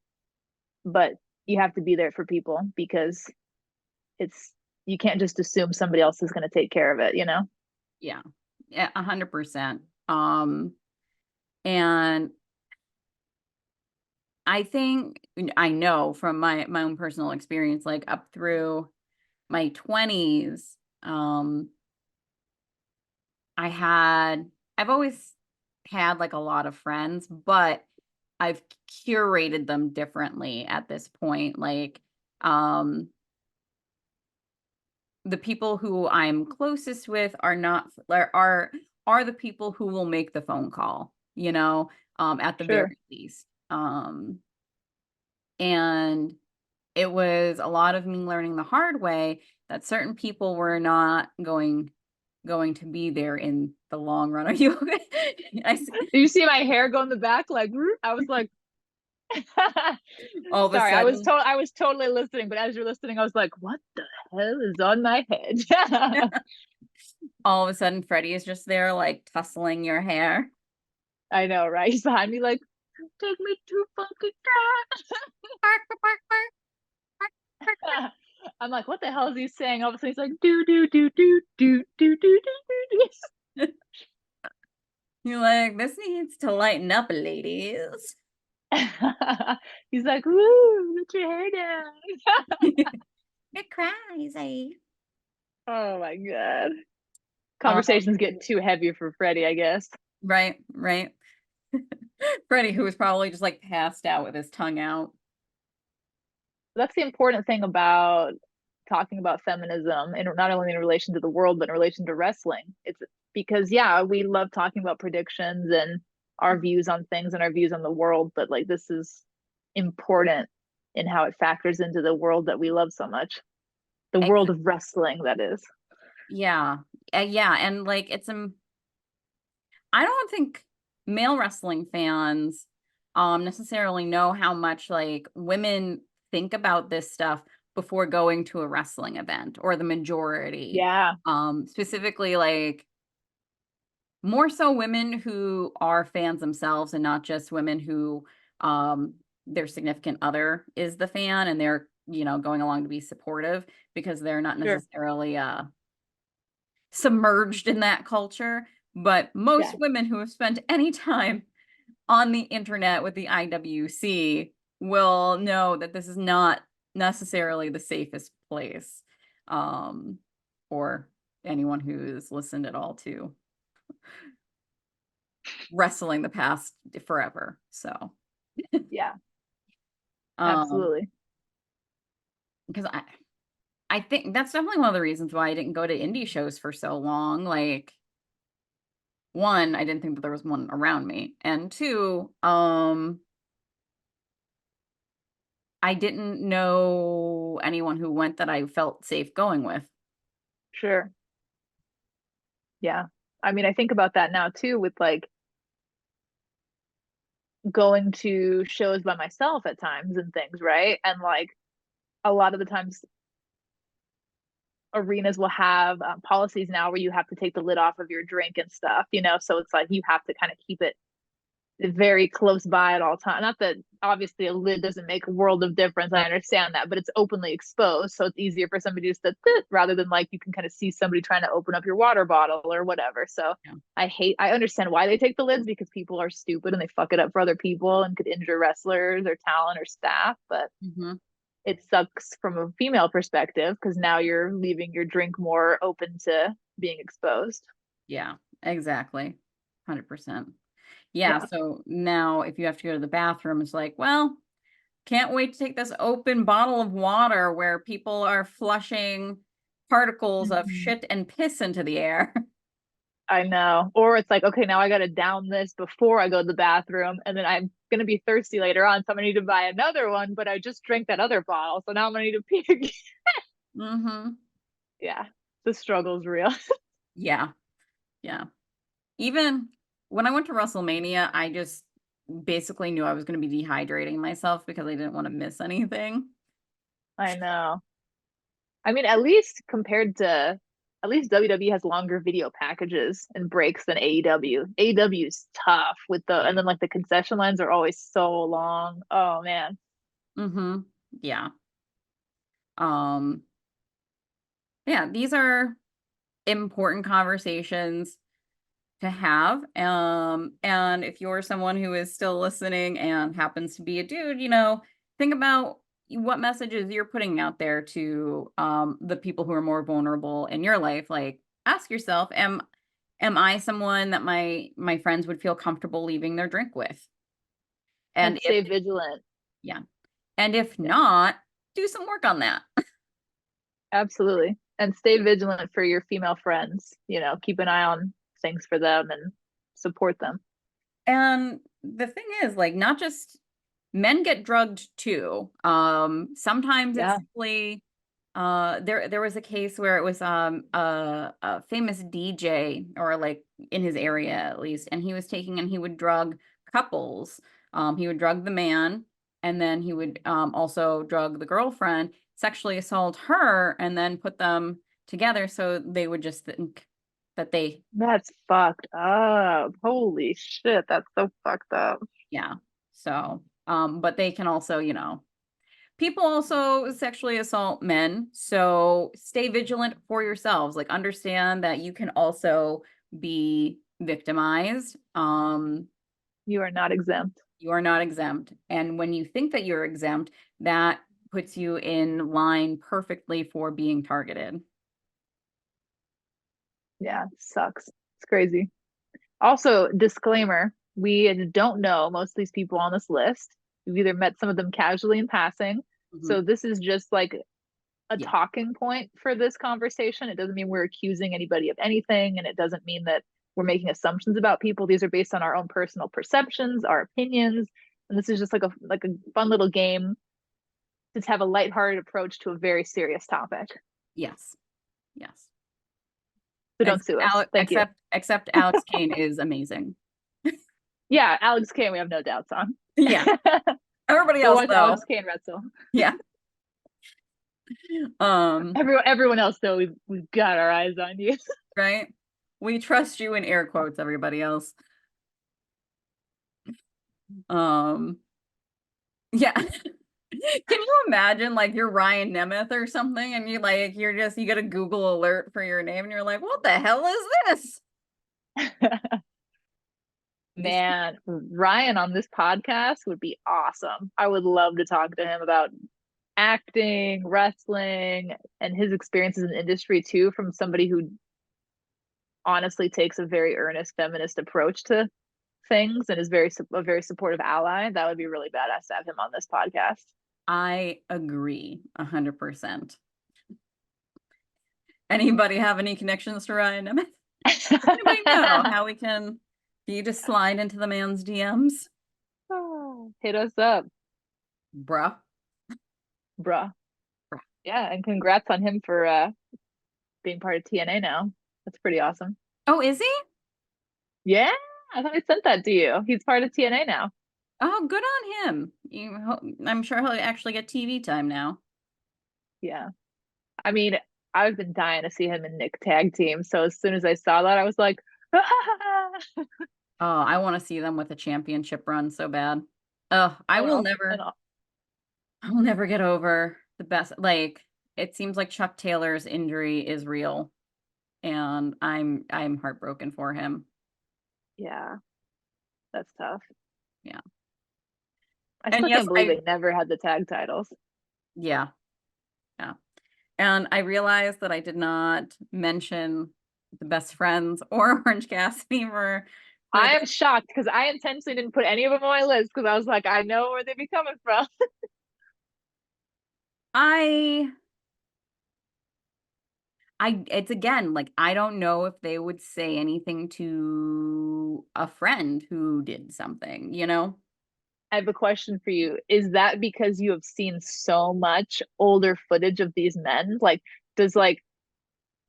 but you have to be there for people because it's you can't just assume somebody else is going to take care of it, you know? Yeah. Yeah, 100%. And I think I know from my own personal experience, like up through my 20s, I've always had like a lot of friends, but I've curated them differently at this point. Like, um, the people who I'm closest with are not are the people who will make the phone call, at the Sure. very least. And it was a lot of me learning the hard way that certain people were not going to be there in the long run. Are you okay? Did you see my hair go in the back? Like I was like All of a sorry, sudden, I was totally listening, but as you're listening, I was like, what the hell is on my head? all of a sudden, Freddie is just there, like tussling your hair. I know, right? He's behind me like, take me to funky Bark, bark, bark, town. I'm like, what the hell is he saying? All of a sudden he's like, do do do do do do do do do. bark. You're like, this needs to lighten up, ladies. He's like, woo, let your hair down. You're crazy. Oh my God. Um, Conversation's getting too heavy for Freddie, I guess. right, right. Freddie, who was probably just like passed out with his tongue out. That's the important thing about talking about feminism and not only in relation to the world but in relation to wrestling. It's because yeah, we love talking about predictions and our views on things and our views on the world, but like this is important in how it factors into the world that we love so much. The world of wrestling, that is. Yeah. Yeah, and like I don't think male wrestling fans necessarily know how much like women think about this stuff before going to a wrestling event, or the majority. Yeah, Specifically like more so women who are fans themselves and not just women who their significant other is the fan and they're, going along to be supportive because they're not sure. necessarily submerged in that culture. But most Yeah. women who have spent any time on the internet with the IWC will know that this is not necessarily the safest place, um, or anyone who's listened at all to wrestling the past forever. So, Yeah, um, absolutely. because I think that's definitely one of the reasons why I didn't go to indie shows for so long. Like, one, I didn't think that there was one around me, and two, I didn't know anyone who went that I felt safe going with. Sure. Yeah. I mean, I think about that now too with like going to shows by myself at times and things, right? And like a lot of the times arenas will have policies now where you have to take the lid off of your drink and stuff, you know? So it's like you have to kind of keep it very close by at all times. Not that obviously a lid doesn't make a world of difference. I understand that, but it's openly exposed, so it's easier for somebody just to rather than like you can kind of see somebody trying to open up your water bottle or whatever. So Yeah. I understand why they take the lids because people are stupid and they fuck it up for other people and could injure wrestlers or talent or staff, but Hmm. it sucks from a female perspective because now you're leaving your drink more open to being exposed. Yeah, exactly. 100%. Yeah, Yeah. so now if you have to go to the bathroom, it's like, well, can't wait to take this open bottle of water where people are flushing particles of Mhm. shit and piss into the air. I know. Or it's like, okay, now I got to down this before I go to the bathroom. And then I'm going to be thirsty later on. So I'm going to need to buy another one, but I just drank that other bottle. So now I'm going to need to pee again. Hmm. Yeah. The struggle's real. Yeah, yeah. Even when I went to WrestleMania, I just basically knew I was going to be dehydrating myself because I didn't want to miss anything. I know. I mean, at least compared to, at least WWE has longer video packages and breaks than AEW. AEW is tough with the, and Yeah. then like the concession lines are always so long. Oh man. Hmm. Yeah. Um, yeah, these are important conversations to have. And if you're someone who is still listening and happens to be a dude, think about what messages you're putting out there to the people who are more vulnerable in your life. Like, ask yourself, am I someone that my friends would feel comfortable leaving their drink with? And And if stay vigilant. yeah, and if Yeah. not, do some work on that. Absolutely. And stay vigilant for your female friends. You know, keep an eye on things for them and support them. And the thing is, like, not just men get drugged too. Sometimes it's Yeah. simply there was a case where it was a famous DJ or like in his area at least, and he would drug couples. He would drug the man and then he would also drug the girlfriend, sexually assault her, and then put them together so they would just think that they That's fucked up. Holy shit. That's so fucked up. yeah. So but they can also, people also sexually assault men, so stay vigilant for yourselves. Like, understand that you can also be victimized. You are not exempt. You are not exempt. And when you think that you're exempt, that puts you in line perfectly for being targeted. Yeah. Sucks. It's crazy. Also, disclaimer, we don't know most of these people on this list. We've either met some of them casually in passing. Mhm. So this is just like a Yeah. talking point for this conversation. It doesn't mean we're accusing anybody of anything, and it doesn't mean that we're making assumptions about people. These are based on our own personal perceptions, our opinions, and this is just like a fun little game to have a lighthearted approach to a very serious topic. Yes. Yes. So don't Except sue us. Alex, Thank you. except Alex Kane is amazing. Yeah, Alex Kane, we have no doubts on. Yeah. Everybody Go else watch though. Alex Kane wrestle. Yeah. Um, Everyone else though, we've got our eyes on you. right? We trust you in air quotes, everybody else. Um, yeah. Can you imagine like you're Ryan Nemeth or something and you get a Google alert for your name and you're like, what the hell is this? These Man, Ryan on this podcast would be awesome. I would love to talk to him about acting, wrestling, and his experiences in the industry too, from somebody who honestly takes a very earnest feminist approach to things and is a very supportive ally, that would be really badass to have him on this podcast. I agree 100%. Anybody have any connections to Ryan Nemeth? Anybody know how we can, you just slide into the man's DMs? Hit us up, Bruh. bruh. Bruh. Yeah, and congrats on him for being part of TNA now. That's pretty awesome. Oh, is he? Yeah, I thought I sent that to you. He's part of TNA now. Oh, good on him. I'm sure he'll actually get TV time now. Yeah. I mean, I've been dying to see him in Nick tag team. So as soon as I saw that, I was like, Oh, I want to see them with a championship run so bad. Oh, oh, and I will never get over the best. Like, it seems like Chuck Taylor's injury is real, and I'm heartbroken for him. yeah, that's tough. Yeah. I And still yes, can't believe they never had the tag titles. yeah, yeah. And I realized that I did not mention the best friends or Orange Cassidy for I the am shocked because I intentionally didn't put any of them on my list because I was like, I know where they be coming from. I it's again like I don't know if they would say anything to a friend who did something, you know? I have a question for you. Is that because you have seen so much older footage of these men? Like, does like,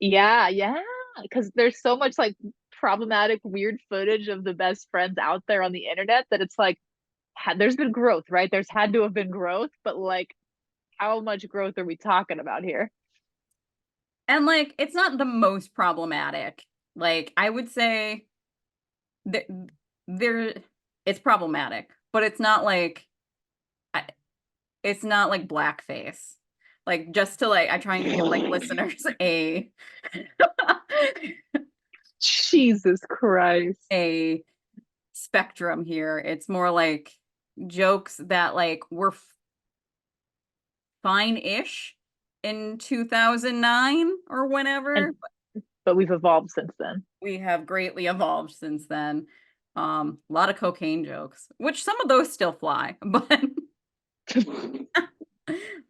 yeah, yeah, because there's so much like problematic, weird footage of the best friends out there on the internet that it's like, there's been growth, right? There's had to have been growth, but like, how much growth are we talking about here? And like it's not the most problematic. Like I would say that there it's problematic, but it's not like blackface. Like just to like I try and give like listeners Jesus Christ. a spectrum here. It's more like jokes that like were fine-ish in 2009 or And whenever. but we've evolved since then. We have greatly evolved since then. A lot of cocaine jokes, which some of those still fly, but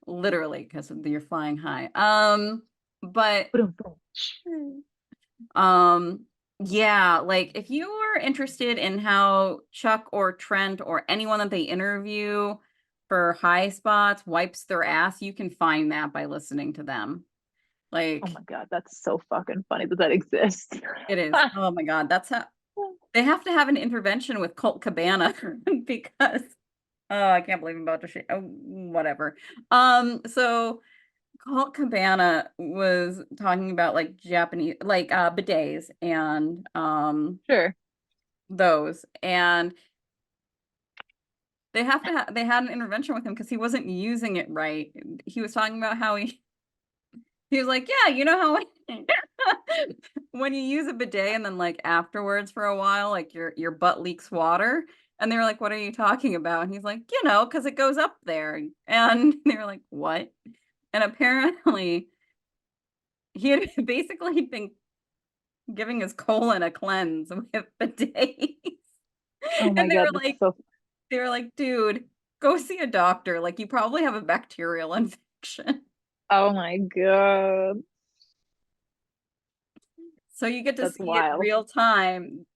literally because you're flying high. But um, yeah, like if you are interested in how Chuck or Trent or anyone that they interview for high spots wipes their ass, you can find that by listening to them. Oh Like my God, that's so fucking funny that that exists. it is. Oh my God, that's how they have to have an intervention with Colt Cabana because oh, I can't believe I'm about to share. Oh, whatever. So Colt Cabana was talking about like Japanese like bidets and Sure. those and they had an intervention with him because he wasn't using it right. He was talking about how he was like, yeah, you know how when you use a bidet and then like afterwards for a while, like your butt leaks water. And they were like, what are you talking about? And he's like, you know, because it goes up there. And they were like, what? And apparently he had basically been giving his colon a cleanse with bidets. Oh my And God, that's so. they were like, dude, go see a doctor. Like you probably have a bacterial infection. Oh my God, So you get to that's see it wild. real time,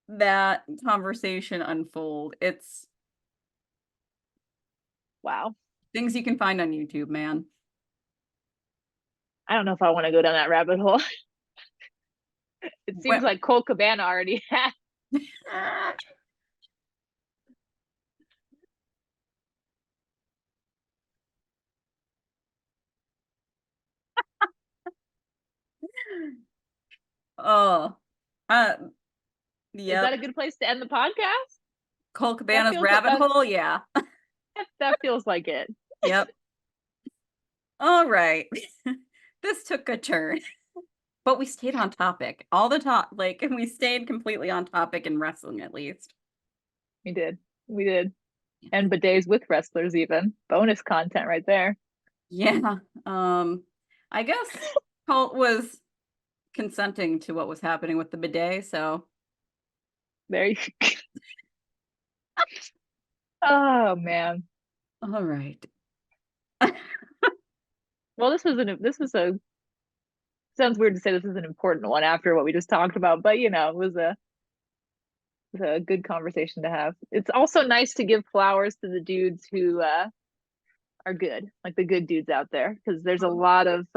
that conversation unfold. It's Wow. things you can find on YouTube, man. I don't know if I want to go down that rabbit hole. It seems When, like Cole Cabana already had. oh, uh, Is that yep. a good place to end the podcast? Cole That Cabana's feels like rabbit that. hole. Yeah. That feels like it. Yep. All right. This took a turn, but we stayed on topic all the top. Like, and we stayed completely on topic in wrestling, at least. We did. We did. And bidets with wrestlers, even bonus content right there. Yeah. I guess Colt was. consenting to what was happening with the bidet, so There you Oh man. all right. Well, this was a sounds weird to say this is an important one after what we just talked about, but it was a good conversation to have. It's also nice to give flowers to the dudes who are good, like the good dudes out there, because there's a lot of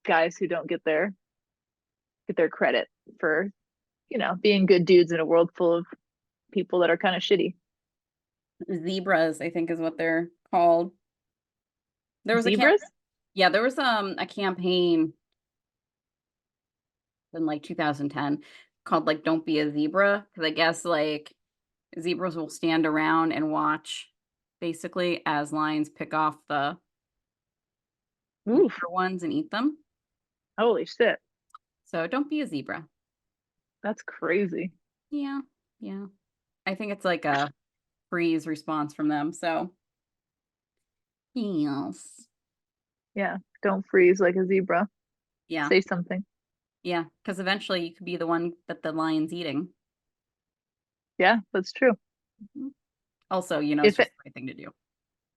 guys who don't get their credit for, being good dudes in a world full of people that are kind of shitty. Zebras, I think is what they're called. There was a camp Zebras? Yeah, there was a campaign in like 2010 called like Don't Be a Zebra, because I guess like zebras will stand around and watch basically as lions pick off the Oof, weaker ones and eat them. holy shit. So don't be a zebra. That's crazy. Yeah, yeah. I think it's like a freeze response from them. So yes. Yeah, don't freeze like a zebra. Yeah, Say something. yeah. Because eventually you could be the one that the lion's eating. Yeah, that's true. Mhm. Also, it's If just the right thing to do.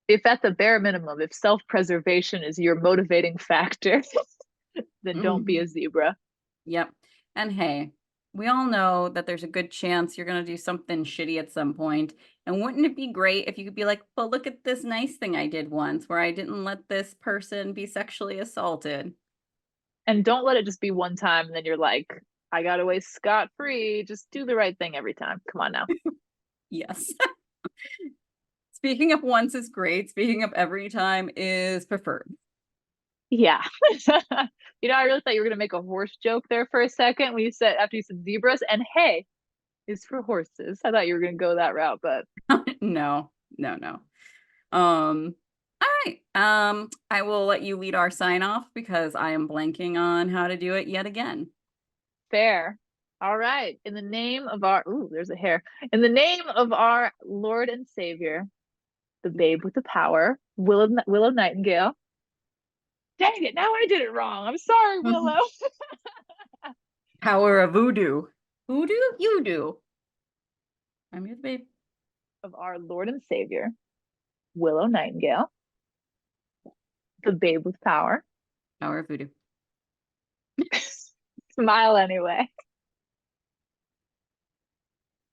if at the bare minimum, if self-preservation is your motivating factor, then don't be Mhm. a zebra. Yep. And hey, we all know that there's a good chance you're going to do something shitty at some point. And wouldn't it be great if you could be like, but look at this nice thing I did once where I didn't let this person be sexually assaulted? And don't let it just be one time and then you're like, I got away scot-free. Just do the right thing every time. Come on now. Yes. Speaking of once is great. Speaking of every time is preferred. Yeah. I really thought you were gonna make a horse joke there for a second when you said after you said zebras and hay is for horses. I thought you were gonna go that route, but No, no, no. All right. I will let you lead our sign off because I am blanking on how to do it yet again. fair. All right. In the name of our there's a hair. In the name of our Lord and Savior, the babe with the power, Willow Nightingale. Dang it, now I did it wrong. I'm sorry, Willow. Power of voodoo. Voodoo? You do. I'm your babe. Of our Lord and Savior, Willow Nightingale, the babe with power. Power of voodoo. Smile anyway.